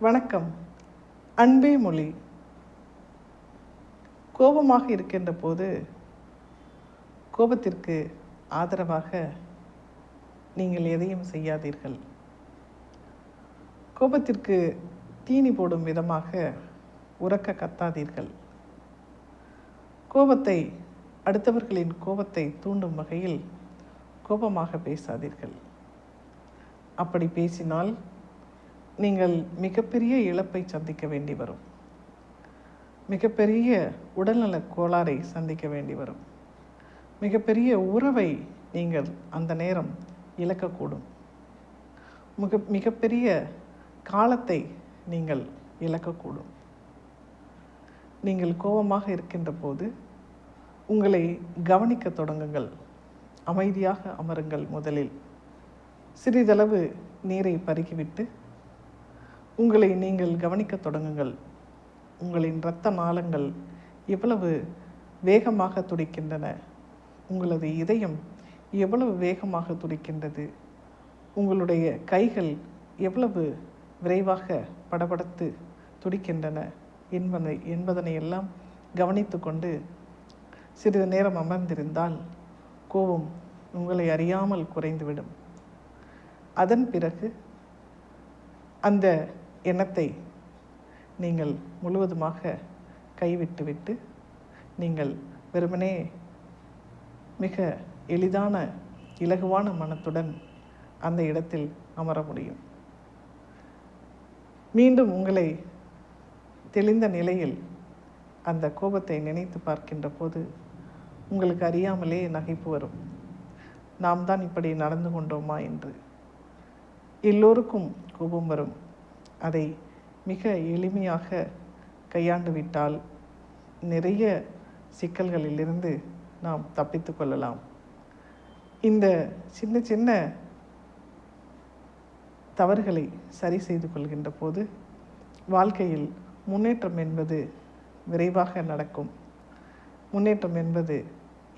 வணக்கம். அன்பே மொழி. கோபமாக இருக்கின்ற போது கோபத்திற்கு ஆதரவாக நீங்கள் எதையும் செய்யாதீர்கள். கோபத்திற்கு தீனி போடும் விதமாக உரக்க கத்தாதீர்கள். கோபத்தை அடுத்தவர்களின் கோபத்தை தூண்டும் வகையில் கோபமாக பேசாதீர்கள். அப்படி பேசினால் நீங்கள் மிகப்பெரிய இழப்பை சந்திக்க வேண்டி வரும். மிகப்பெரிய உடல்நலக் கோளாறை சந்திக்க வேண்டி வரும். மிகப்பெரிய உறவை நீங்கள் அந்த நேரம் இழக்கக்கூடும். மிகப்பெரிய காலத்தை நீங்கள் இழக்கக்கூடும். நீங்கள் கோபமாக இருக்கின்ற போது உங்களை கவனிக்க தொடங்குங்கள். அமைதியாக அமருங்கள். முதலில் சிறிதளவு நீரை பருகிவிட்டு உங்களை நீங்கள் கவனிக்க தொடங்குங்கள். உங்களின் இரத்த நாளங்கள் எவ்வளவு வேகமாக துடிக்கின்றன, உங்களது இதயம் எவ்வளவு வேகமாக துடிக்கின்றது, உங்களுடைய கைகள் எவ்வளவு விரைவாக படபடத்து துடிக்கின்றன என்பதனை எல்லாம் கவனித்து கொண்டு சிறிது நேரம் அமர்ந்திருந்தால் கோபம் உங்களை அறியாமல் குறைந்துவிடும். அதன் பிறகு அந்த எண்ணத்தை நீங்கள் முழுவதுமாக கைவிட்டுவிட்டு நீங்கள் வெறுமனே மிக எளிதான இலகுவான மனத்துடன் அந்த இடத்தில் அமர முடியும். மீண்டும் உங்களை தெளிந்த நிலையில் அந்த கோபத்தை நினைத்து பார்க்கின்ற போது உங்களுக்கு அறியாமலே நகைப்பு வரும். நாம் தான் இப்படி நடந்து கொண்டோமா என்று. எல்லோருக்கும் கோபம் வரும். அதை மிக எளிமையாக கையாண்டு விட்டால் நிறைய சிக்கல்களிலிருந்து நாம் தப்பித்து கொள்ளலாம். இந்த சின்ன சின்ன தவறுகளை சரி செய்து கொள்கின்ற போது வாழ்க்கையில் முன்னேற்றம் என்பது விரைவாக நடக்கும். முன்னேற்றம் என்பது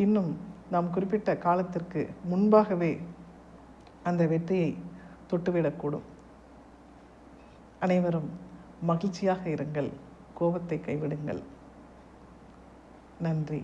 இன்னும் நாம் குறிப்பிட்ட காலத்திற்கு முன்பாகவே அந்த வெற்றியை தொட்டுவிடக்கூடும். அனைவரும் மகிழ்ச்சியாக இருங்கள். கோபத்தை கைவிடுங்கள். நன்றி.